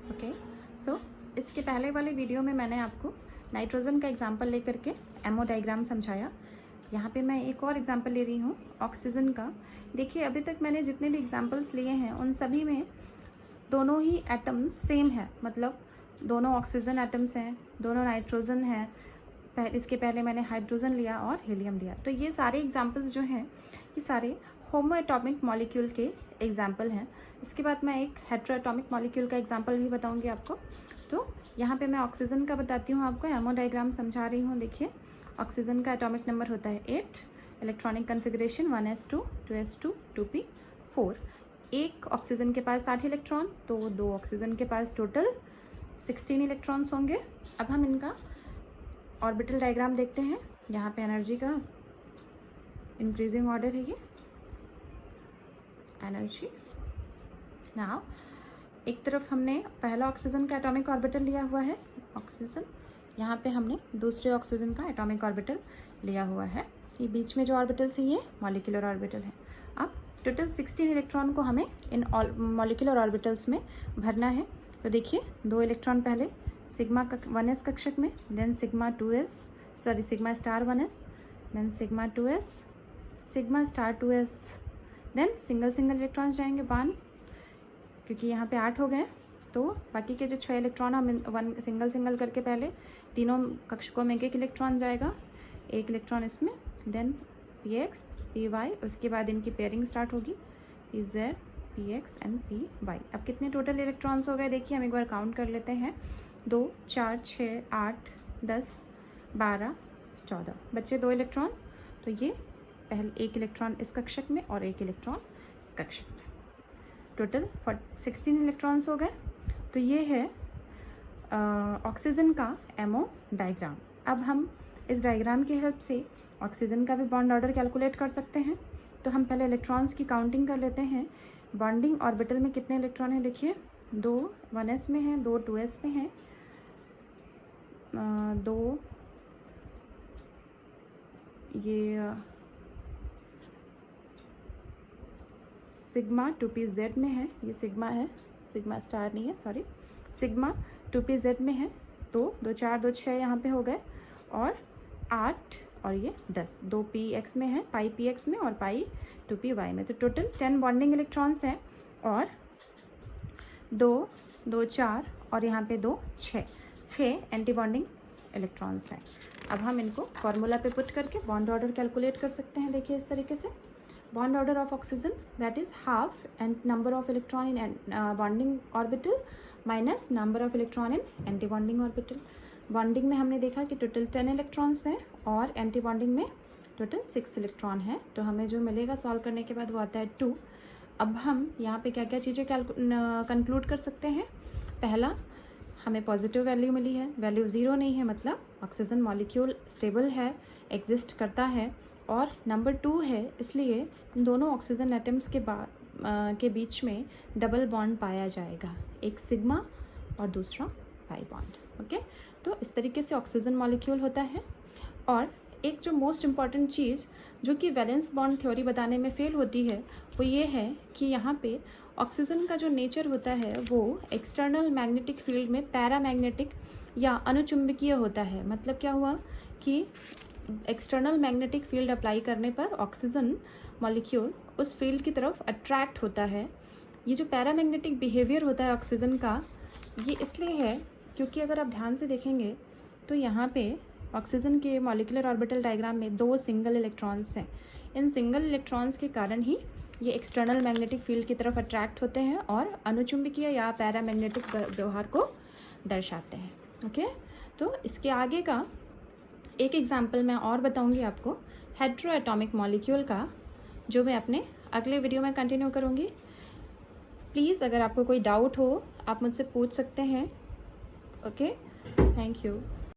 Okay, सो इसके पहले वाले वीडियो में मैंने आपको नाइट्रोजन का एग्जाम्पल लेकर के एमओ डायग्राम समझाया। यहाँ पे मैं एक और एग्जाम्पल ले रही हूँ ऑक्सीजन का। देखिए अभी तक मैंने जितने भी एग्जाम्पल्स लिए हैं उन सभी में दोनों ही एटम्स सेम है, मतलब दोनों ऑक्सीजन एटम्स हैं, दोनों नाइट्रोजन हैं। इसके पहले मैंने हाइड्रोजन लिया और हीलियम लिया। तो ये सारे एग्जाम्पल्स जो हैं ये सारे होमो एटॉमिक मॉलिक्यूल के एग्जाम्पल हैं। इसके बाद मैं एक हेट्रो एटॉमिक मॉलिक्यूल का एग्जाम्पल भी बताऊंगी आपको। तो यहाँ पे मैं ऑक्सीजन का बताती हूँ आपको, एमओ डायग्राम समझा रही हूँ। देखिए ऑक्सीजन का एटॉमिक नंबर होता है 8, electronic configuration 1s2 2s2 2p4। एक ऑक्सीजन के पास 60 इलेक्ट्रॉन, तो दो ऑक्सीजन के पास टोटल 16 इलेक्ट्रॉन्स होंगे। अब हम इनका ऑर्बिटल डायग्राम देखते हैं। यहाँ पे एनर्जी का इंक्रीजिंग ऑर्डर है, ये एनर्जी। नाउ एक तरफ हमने पहला ऑक्सीजन का एटॉमिक ऑर्बिटल लिया हुआ है ऑक्सीजन, यहाँ पे हमने दूसरे ऑक्सीजन का एटॉमिक ऑर्बिटल लिया हुआ है। ये बीच में जो ऑर्बिटल्स हैं ये मॉलिक्यूलर ऑर्बिटल है। अब टोटल 16 इलेक्ट्रॉन को हमें इन मॉलिक्यूलर ऑर्बिटल्स में भरना है। तो देखिए 2 इलेक्ट्रॉन पहले सिग्मा 1s कक्षक में, then sigma star 1s, then sigma 2s, sigma star 2s, then single electron जाएंगे 1, क्योंकि यहाँ पे 8 हो गए। तो बाकी के जो 6 इलेक्ट्रॉन हम सिंगल करके पहले तीनों कक्षकों में एक इलेक्ट्रॉन जाएगा, एक इलेक्ट्रॉन इसमें, देन px py, उसके बाद इनकी पेयरिंग स्टार्ट होगी pz px एंड py। अब कितने टोटल इलेक्ट्रॉन्स हो गए देखिए, हम एक बार काउंट कर लेते हैं। 2 4 6 8 10 12 14 बच्चे 2 इलेक्ट्रॉन। तो ये पहले एक इलेक्ट्रॉन इस कक्षक में और एक इलेक्ट्रॉन इस कक्षक में, टोटल 16 इलेक्ट्रॉन्स हो गए। तो ये है ऑक्सीजन का एमओ डायग्राम। अब हम इस डायग्राम की हेल्प से ऑक्सीजन का भी बॉन्ड ऑर्डर कैलकुलेट कर सकते हैं। तो हम पहले इलेक्ट्रॉन्स की काउंटिंग कर लेते हैं। बॉन्डिंग ऑर्बिटल में कितने इलेक्ट्रॉन हैं देखिए, 2 1s में हैं, 2 2s में हैं, 2 ये सिग्मा 2pz में है, ये सिग्मा है, सिग्मा स्टार नहीं है, सॉरी, सिग्मा 2pz में है। तो 2 4 2 6 यहाँ पे हो गए, और 8 और ये 10, 2 px में है, पाई px में और पाई 2py में। तो टोटल 10 बॉन्डिंग इलेक्ट्रॉन्स हैं, और 2 2 4 और यहाँ पे 2 6 एंटी बॉन्डिंग इलेक्ट्रॉन्स हैं। अब हम इनको फॉर्मूला पे पुट करके बॉन्ड ऑर्डर कैलकुलेट कर सकते हैं। देखिए इस तरीके से, bond order of oxygen, that is half and number of electron in bonding orbital minus number of electron in anti bonding orbital। Bonding में हमने देखा कि टोटल 10 इलेक्ट्रॉन्स हैं और एंटी बॉन्डिंग में टोटल 6 इलेक्ट्रॉन है। तो हमें जो मिलेगा सॉल्व करने के बाद वो आता है 2। अब हम यहाँ पे क्या क्या चीज़ें कंक्लूड कर सकते हैं। पहला, हमें पॉजिटिव वैल्यू मिली है, वैल्यू 0 नहीं है, मतलब ऑक्सीजन मॉलिक्यूल स्टेबल है, एग्जिस्ट करता है। और नंबर 2 है, इसलिए इन दोनों ऑक्सीजन एटम्स के बीच में डबल बॉन्ड पाया जाएगा, एक सिग्मा और दूसरा पाई बॉन्ड। ओके, तो इस तरीके से ऑक्सीजन मॉलिक्यूल होता है। और एक जो मोस्ट इम्पॉर्टेंट चीज़ जो कि वैलेंस बॉन्ड थ्योरी बताने में फेल होती है वो ये है कि यहाँ पे ऑक्सीजन का जो नेचर होता है वो एक्सटर्नल मैग्नेटिक फील्ड में पैरामैग्नेटिक या अनुचुंबकीय होता है। मतलब क्या हुआ कि एक्सटर्नल मैग्नेटिक फील्ड अप्लाई करने पर ऑक्सीजन मॉलिक्यूल उस फील्ड की तरफ अट्रैक्ट होता है। ये जो पैरामैग्नेटिक बिहेवियर होता है ऑक्सीजन का, ये इसलिए है क्योंकि अगर आप ध्यान से देखेंगे तो यहाँ पे ऑक्सीजन के मॉलिक्यूलर ऑर्बिटल डायग्राम में 2 सिंगल इलेक्ट्रॉन्स हैं। इन सिंगल इलेक्ट्रॉन्स के कारण ही ये एक्सटर्नल मैग्नेटिक फील्ड की तरफ अट्रैक्ट होते हैं और अनुचुंबकीय या पैरामैग्नेटिक व्यवहार को दर्शाते हैं। ओके, तो इसके आगे का एक एग्जाम्पल मैं और बताऊंगी आपको हेट्रो एटॉमिक मॉलिक्यूल का, जो मैं अपने अगले वीडियो में कंटिन्यू करूंगी। प्लीज़ अगर आपको कोई डाउट हो आप मुझसे पूछ सकते हैं। Okay, thank you.